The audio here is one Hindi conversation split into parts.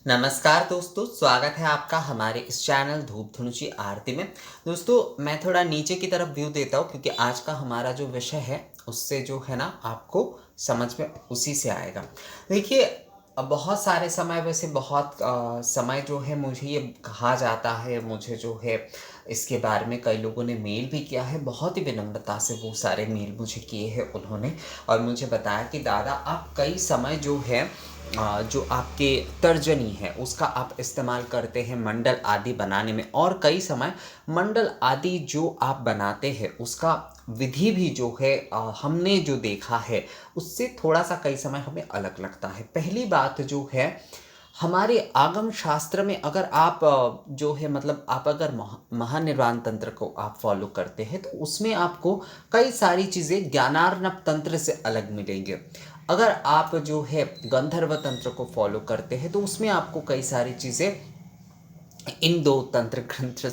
नमस्कार दोस्तों, स्वागत है आपका हमारे इस चैनल धूप धुनुची आरती में। दोस्तों, मैं थोड़ा नीचे की तरफ व्यू देता हूँ क्योंकि आज का हमारा जो विषय है उससे जो है ना आपको समझ में उसी से आएगा। देखिए, बहुत सारे समय वैसे बहुत समय जो है मुझे ये कहा जाता है, मुझे जो है इसके बारे में कई लोगों ने मेल भी किया है। बहुत ही विनम्रता से वो सारे मेल मुझे किए हैं उन्होंने, और मुझे बताया कि दादा आप कई समय जो है जो आपके तर्जनी है उसका आप इस्तेमाल करते हैं मंडल आदि बनाने में, और कई समय मंडल आदि जो आप बनाते हैं उसका विधि भी जो है हमने जो देखा है उससे थोड़ा सा कई समय हमें अलग लगता है। पहली बात जो है, हमारे आगम शास्त्र में अगर आप जो है मतलब आप अगर महानिर्वाण तंत्र को आप फॉलो करते हैं तो उसमें आपको कई सारी चीज़ें ज्ञानार्णव तंत्र से अलग मिलेंगे। अगर आप जो है गंधर्व तंत्र को फॉलो करते हैं तो उसमें आपको कई सारी चीज़ें इन दो तंत्र ग्रंथ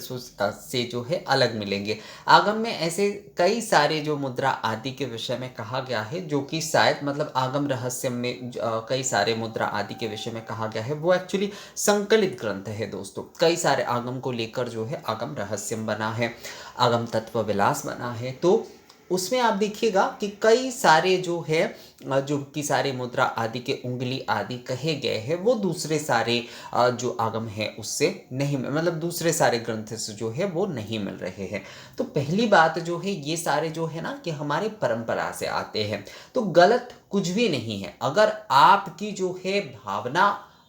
से जो है अलग मिलेंगे। आगम में ऐसे कई सारे जो मुद्रा आदि के विषय में कहा गया है, जो कि शायद मतलब आगम रहस्य में कई सारे मुद्रा आदि के विषय में कहा गया है, वो एक्चुअली संकलित ग्रंथ है दोस्तों। कई सारे आगम को लेकर जो है आगम रहस्यम बना है, आगम तत्व विलास बना है। तो उसमें आप देखिएगा कि कई सारे जो है जो कि सारे मुद्रा आदि के उंगली आदि कहे गए हैं वो दूसरे सारे जो आगम है उससे नहीं मतलब दूसरे सारे ग्रंथ से जो है वो नहीं मिल रहे हैं। तो पहली बात जो है ये सारे जो है ना कि हमारे परंपरा से आते हैं, तो गलत कुछ भी नहीं है। अगर आपकी जो है भावना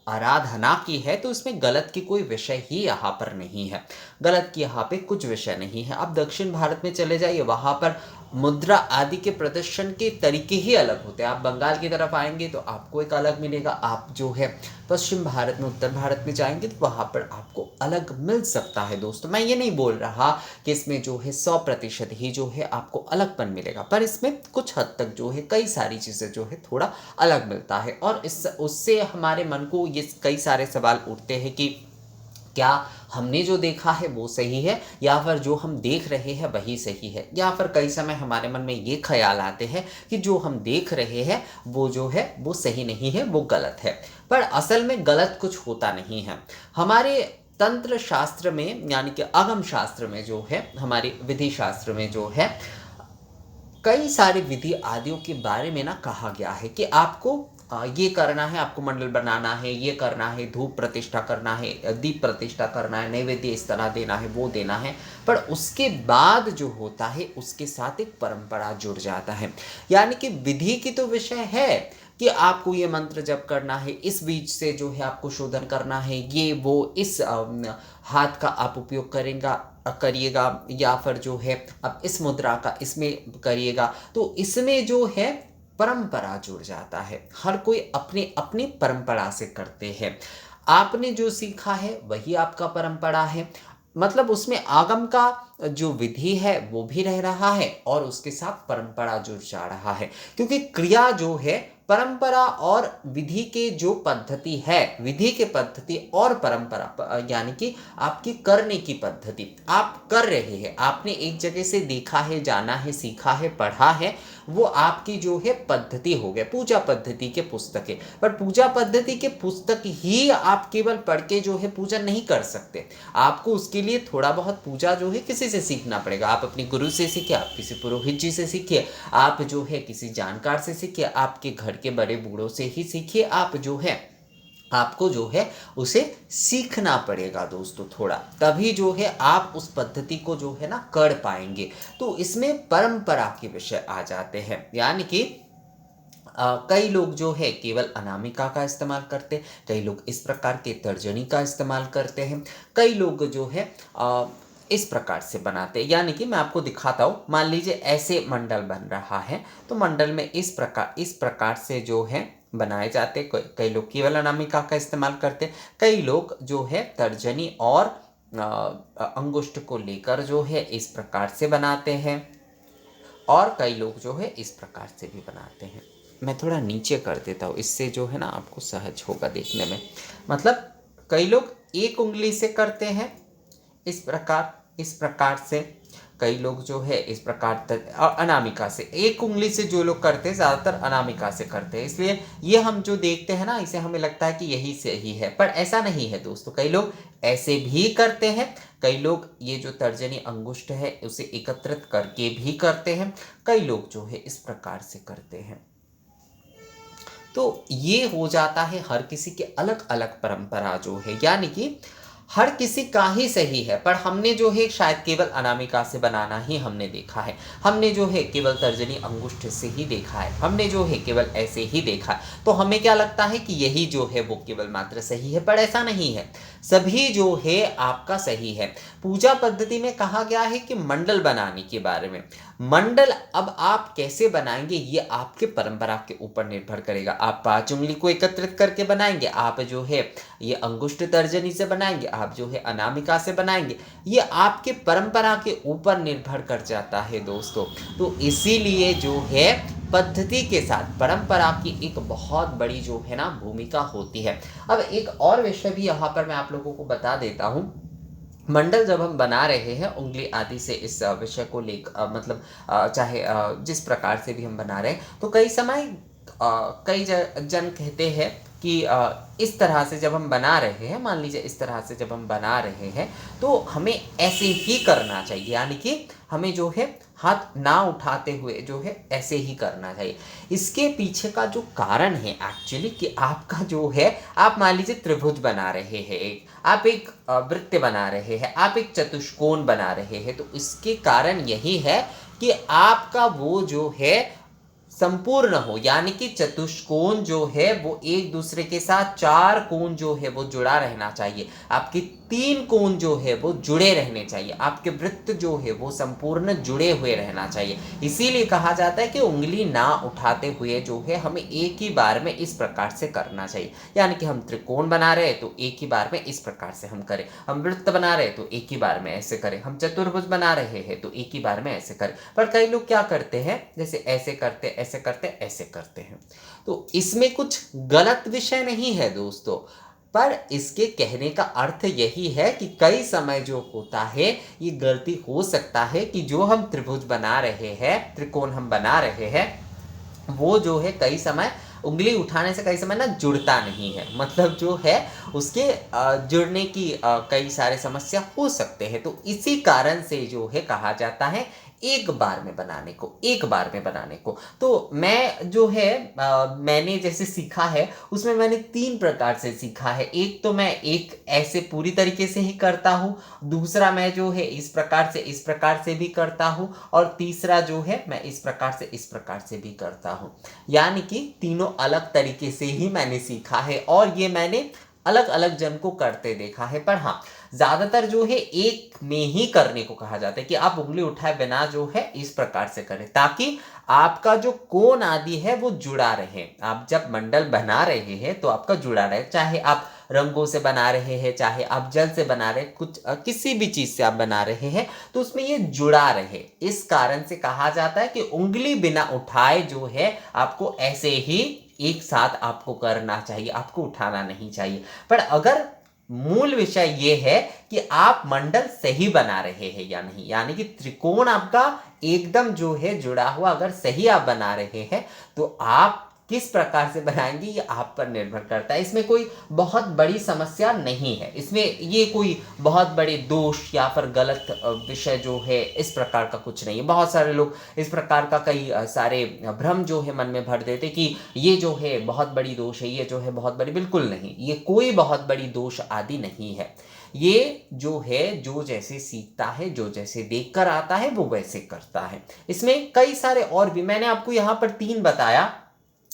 आराधना की है तो इसमें गलत की कोई विषय ही यहाँ पर नहीं है। गलत की यहाँ पे कुछ विषय नहीं है। आप दक्षिण भारत में चले जाइए, वहाँ पर मुद्रा आदि के प्रदर्शन के तरीके ही अलग होते हैं। आप बंगाल की तरफ आएंगे तो आपको एक अलग मिलेगा, आप जो है पश्चिम भारत में उत्तर भारत में जाएंगे तो वहाँ पर आपको अलग मिल सकता है। दोस्तों, मैं ये नहीं बोल रहा कि इसमें जो है 100% ही जो है आपको अलगपन मिलेगा, पर इसमें कुछ हद तक जो है कई सारी चीज़ें जो है थोड़ा अलग मिलता है। और इस उससे हमारे मन को ये कई सारे सवाल उठते हैं कि क्या हमने जो देखा है वो सही है या फिर जो हम देख रहे हैं वही सही है, या फिर कई समय हमारे मन में ये ख्याल आते हैं कि जो हम देख रहे हैं वो जो है वो सही नहीं है, वो गलत है। पर असल में गलत कुछ होता नहीं है। हमारे तंत्र शास्त्र में यानी कि आगम शास्त्र में जो है, हमारे विधि शास्त्र में जो है कई सारे विधि आदियों के बारे में ना कहा गया है कि आपको ये करना है, आपको मंडल बनाना है, ये करना है, धूप प्रतिष्ठा करना है, दीप प्रतिष्ठा करना है, नैवेद्य इस तरह देना है, वो देना है। पर उसके बाद जो होता है उसके साथ एक परंपरा जुड़ जाता है। यानी कि विधि की तो विषय है कि आपको ये मंत्र जप करना है, इस बीज से जो है आपको शोधन करना है, ये वो इस हाथ का आप उपयोग करिएगा, या फिर जो है अब इस मुद्रा का इसमें करिएगा। तो इसमें जो है परंपरा जुड़ जाता है। हर कोई अपने अपनी परंपरा से करते हैं। आपने जो सीखा है वही आपका परंपरा है। मतलब उसमें आगम का जो विधि है वो भी रह रहा है और उसके साथ परंपरा जुड़ जा रहा है, क्योंकि क्रिया जो है परंपरा और विधि के जो पद्धति है, विधि के पद्धति और परंपरा यानी कि आपकी करने की पद्धति, आप कर रहे हैं, आपने एक जगह से देखा है, जाना है, सीखा है, पढ़ा है, वो आपकी जो है पद्धति हो गया। पूजा पद्धति के पुस्तकें, पर पूजा पद्धति के पुस्तक ही आप केवल पढ़ के जो है पूजा नहीं कर सकते। आपको उसके लिए थोड़ा बहुत पूजा जो है किसी से सीखना पड़ेगा। आप अपने गुरु से सीखिए, आप किसी पुरोहित जी से सीखिए, आप जो है किसी जानकार से सीखिए, आपके घर के बड़े बूढ़ों से ही सीखिए। आप जो है आपको जो है उसे सीखना पड़ेगा दोस्तों थोड़ा, तभी जो है आप उस पद्धति को जो है ना कर पाएंगे। तो इसमें परंपरा के विषय आ जाते हैं। यानी कि कई लोग जो है केवल अनामिका का इस्तेमाल करते हैं, कई लोग इस प्रकार के तर्जनी का इस्तेमाल करते हैं, कई लोग जो है इस प्रकार से बनाते हैं। यानी कि मैं आपको दिखाता हूँ, मान लीजिए ऐसे मंडल बन रहा है तो मंडल में इस प्रकार से जो है बनाए जाते। कई लोग केवल अनामिका का इस्तेमाल करते, कई लोग जो है तर्जनी और अंगुष्ठ को लेकर जो है इस प्रकार से बनाते हैं, और कई लोग जो है इस प्रकार से भी बनाते हैं। मैं थोड़ा नीचे कर देता हूँ, इससे जो है ना आपको सहज होगा देखने में। मतलब कई लोग एक उंगली से करते हैं इस प्रकार से, कई लोग जो है इस प्रकार अनामिका से, एक उंगली से जो लोग करते हैं ज़्यादातर अनामिका से करते हैं, इसलिए ये हम जो देखते हैं ना इसे हमें लगता है कि यही सही है, पर ऐसा नहीं है दोस्तों। कई लोग ऐसे भी करते हैं, कई लोग ये जो तर्जनी अंगुष्ठ है उसे एकत्रित करके भी करते हैं, कई लोग जो है इस प्रकार से करते हैं। तो ये हो जाता है हर किसी के अलग अलग परंपरा जो है, यानी कि हर किसी का ही सही है, पर हमने जो है शायद केवल अनामिका से बनाना ही हमने देखा है, हमने जो है केवल तर्जनी अंगुष्ठ से ही देखा है, हमने जो है केवल ऐसे ही देखा है, तो हमें क्या लगता है कि यही जो है वो केवल मात्र सही है, पर ऐसा नहीं है। सभी जो है आपका सही है। पूजा पद्धति में कहा गया है कि मंडल बनाने के बारे में। मंडल अब आप कैसे बनाएंगे ये आपके परंपरा के ऊपर निर्भर करेगा। आप 5 उंगली को एकत्रित करके बनाएंगे, आप जो है ये अंगुष्ठ तर्जनी से बनाएंगे, आप जो है अनामिका से बनाएंगे, ये आपके परंपरा के ऊपर निर्भर कर जाता है दोस्तों। तो इसीलिए जो है पद्धति के साथ परंपरा की एक बहुत बड़ी जो है ना भूमिका होती है। अब एक और विषय भी यहाँ पर मैं आप लोगों को बता देता हूँ। मंडल जब हम बना रहे हैं उंगली आदि से इस विषय को लेकर, मतलब चाहे जिस प्रकार से भी हम बना रहे हैं, तो कई समय कई जन कहते हैं कि इस तरह से जब हम बना रहे हैं, मान लीजिए इस तरह से जब हम बना रहे हैं तो हमें ऐसे ही करना चाहिए, यानी कि हमें जो है हाथ ना उठाते हुए जो है ऐसे ही करना चाहिए। इसके पीछे का जो कारण है एक्चुअली कि आपका जो है, आप मान लीजिए त्रिभुज बना रहे हैं, आप एक वृत्त बना रहे हैं, आप एक चतुष्कोण बना रहे हैं, तो इसके कारण यही है कि आपका वो जो है संपूर्ण हो, यानी कि चतुष्कोण जो है वो एक दूसरे के साथ 4 कोण जो है वो जुड़ा रहना चाहिए, आपके 3 कोण जो है वो जुड़े रहने चाहिए, आपके वृत्त जो है वो संपूर्ण जुड़े हुए रहना चाहिए। इसीलिए कहा जाता है कि उंगली ना उठाते हुए जो है हमें एक ही बार में इस प्रकार से करना चाहिए, यानी कि हम त्रिकोण बना रहे हैं तो एक ही बार में इस प्रकार से हम करें, हम वृत्त बना रहे हैं तो एक ही बार में ऐसे करें, हम चतुर्भुज बना रहे हैं तो एक ही बार में ऐसे करें। पर कई लोग क्या करते हैं, जैसे ऐसे करते ऐसे करते ऐसे करते हैं, तो इसमें कुछ गलत विषय नहीं है दोस्तों, पर इसके कहने का अर्थ यही है कि कई समय जो होता है ये गलती हो सकता है कि जो हम त्रिभुज बना रहे हैं, त्रिकोण हम बना रहे हैं, वो जो है कई समय उंगली उठाने से कई समय ना जुड़ता नहीं है, मतलब जो है उसके जुड़ने की कई सारे समस्या हो सकते हैं। तो इसी कारण से जो है कहा जाता है एक बार में बनाने को, एक बार में बनाने को। तो मैं जो है मैंने जैसे सीखा है उसमें मैंने 3 प्रकार से सीखा है। एक तो मैं एक ऐसे पूरी तरीके से ही करता हूँ, दूसरा मैं जो है इस प्रकार से भी करता हूँ, और तीसरा जो है मैं इस प्रकार से भी करता हूँ। यानी कि तीनों अलग तरीके से ही मैंने सीखा है और ये मैंने अलग अलग जन को करते देखा है। पर हाँ, ज्यादातर जो है एक में ही करने को कहा जाता है कि आप उंगली उठाए बिना जो है इस प्रकार से करें, ताकि आपका जो कोण आदि है वो जुड़ा रहे। आप जब मंडल बना रहे हैं तो आपका जुड़ा रहे, चाहे आप रंगों से बना रहे हैं, चाहे आप जल से बना रहे, कुछ किसी भी चीज से आप बना रहे हैं, तो उसमें ये जुड़ा रहे। इस कारण से कहा जाता है कि उंगली बिना उठाए जो है आपको ऐसे ही एक साथ आपको करना चाहिए, आपको उठाना नहीं चाहिए। पर अगर मूल विषय ये है कि आप मंडल सही बना रहे हैं या नहीं, यानी कि त्रिकोण आपका एकदम जो है जुड़ा हुआ अगर सही आप बना रहे हैं, तो आप किस प्रकार से बनाएंगे ये आप पर निर्भर करता है। इसमें कोई बहुत बड़ी समस्या नहीं है, इसमें ये कोई बहुत बड़े दोष या फिर गलत विषय जो है इस प्रकार का कुछ नहीं है। बहुत सारे लोग इस प्रकार का कई सारे भ्रम जो है मन में भर देते कि ये जो है बहुत बड़ी दोष है, ये जो है बहुत बड़ी, बिल्कुल नहीं, ये कोई बहुत बड़ी दोष आदि नहीं है। ये जो है जो जैसे सीखता है, जो जैसे देखकर आता है वो वैसे करता है। इसमें कई सारे और भी, मैंने आपको यहाँ पर 3 बताया।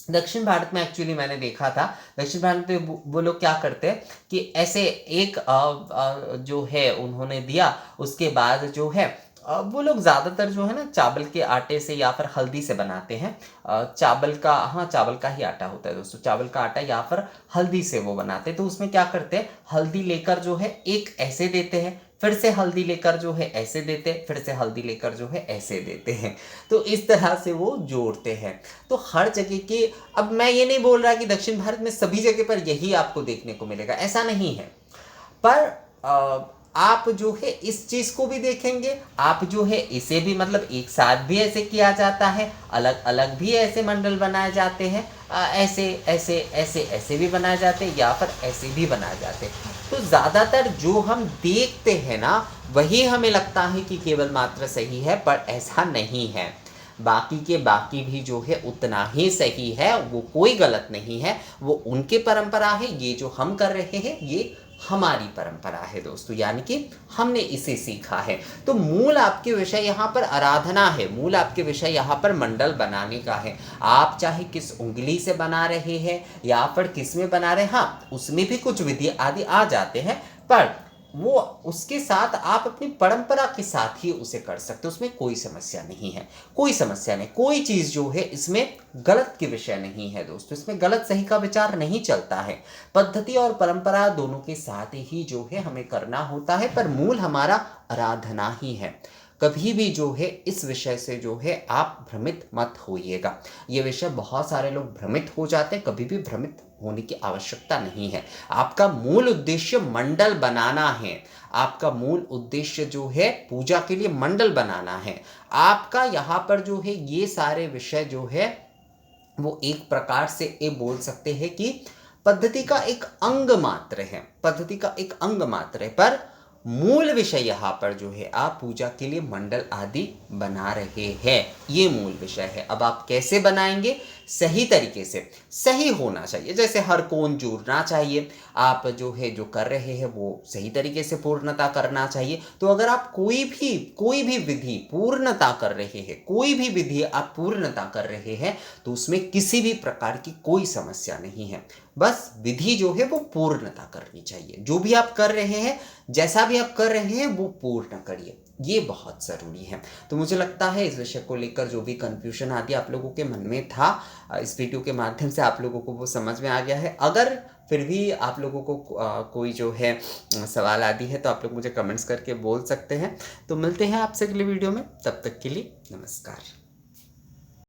दक्षिण भारत में एक्चुअली मैंने देखा था, दक्षिण भारत में वो लोग क्या करते हैं कि ऐसे एक जो है उन्होंने दिया, उसके बाद जो है वो लोग ज़्यादातर जो है ना चावल के आटे से या फिर हल्दी से बनाते हैं। चावल का, हाँ चावल का ही आटा होता है दोस्तों, चावल का आटा या फिर हल्दी से वो बनाते हैं। तो उसमें क्या करते हैं, हल्दी लेकर जो है एक ऐसे देते हैं, फिर से हल्दी लेकर जो है ऐसे देते हैं, फिर से हल्दी लेकर जो है ऐसे देते हैं। तो इस तरह से वो जोड़ते हैं। तो हर जगह के, अब मैं ये नहीं बोल रहा कि दक्षिण भारत में सभी जगह पर यही आपको देखने को मिलेगा, ऐसा नहीं है, पर आप जो है इस चीज को भी देखेंगे, आप जो है इसे भी मतलब एक साथ भी ऐसे किया जाता है, अलग अलग भी ऐसे मंडल बनाए जाते हैं, ऐसे ऐसे ऐसे ऐसे भी बनाए जाते हैं, या फिर ऐसे भी बनाए जाते हैं। तो ज़्यादातर जो हम देखते हैं ना, वही हमें लगता है कि केवल मात्र सही है, पर ऐसा नहीं है। बाकी के बाकी भी जो है उतना ही सही है, वो कोई गलत नहीं है। वो उनके परंपरा है, ये जो हम कर रहे हैं ये हमारी परंपरा है दोस्तों, यानी कि हमने इसे सीखा है। तो मूल आपके विषय यहाँ पर आराधना है, मूल आपके विषय यहाँ पर मंडल बनाने का है। आप चाहे किस उंगली से बना रहे हैं या फिर किस में बना रहे हैं, हाँ उसमें भी कुछ विधि आदि आ जाते हैं, पर वो उसके साथ आप अपनी परंपरा के साथ ही उसे कर सकते हो, उसमें कोई समस्या नहीं है, कोई समस्या नहीं। कोई चीज़ जो है इसमें गलत के विषय नहीं है दोस्तों, इसमें गलत सही का विचार नहीं चलता है। पद्धति और परंपरा दोनों के साथ ही जो है हमें करना होता है, पर मूल हमारा आराधना ही है। कभी भी जो है इस विषय से जो है आप भ्रमित मत होइएगा। ये विषय बहुत सारे लोग भ्रमित हो जाते हैं, कभी भी भ्रमित होने की आवश्यकता नहीं है। आपका मूल उद्देश्य मंडल बनाना है, आपका मूल उद्देश्य जो है पूजा के लिए मंडल बनाना है। आपका यहाँ पर जो है ये सारे विषय जो है वो एक प्रकार से ये बोल सकते हैं कि पद्धति का एक अंग मात्र है, पद्धति का एक अंग मात्र है, पर मूल विषय यहाँ पर जो है आप पूजा के लिए मंडल आदि बना रहे हैं, ये मूल विषय है। अब आप कैसे बनाएंगे, सही तरीके से, सही होना चाहिए, जैसे हर कोण जुड़ना चाहिए, आप जो है जो कर रहे हैं वो सही तरीके से पूर्णता करना चाहिए। तो अगर आप कोई भी विधि पूर्णता कर रहे हैं, कोई भी विधि आप पूर्णता कर रहे हैं, तो उसमें किसी भी प्रकार की कोई समस्या नहीं है। बस विधि जो है वो पूर्णता करनी चाहिए। जो भी आप कर रहे हैं, जैसा भी आप कर रहे हैं, वो पूर्ण करिए, ये बहुत ज़रूरी है। तो मुझे लगता है इस विषय को लेकर जो भी कंफ्यूजन आदि आप लोगों के मन में था, इस वीडियो के माध्यम से आप लोगों को वो समझ में आ गया है। अगर फिर भी आप लोगों को कोई जो है सवाल आदि है, तो आप लोग मुझे कमेंट्स करके बोल सकते हैं। तो मिलते हैं आपसे अगले वीडियो में, तब तक के लिए नमस्कार।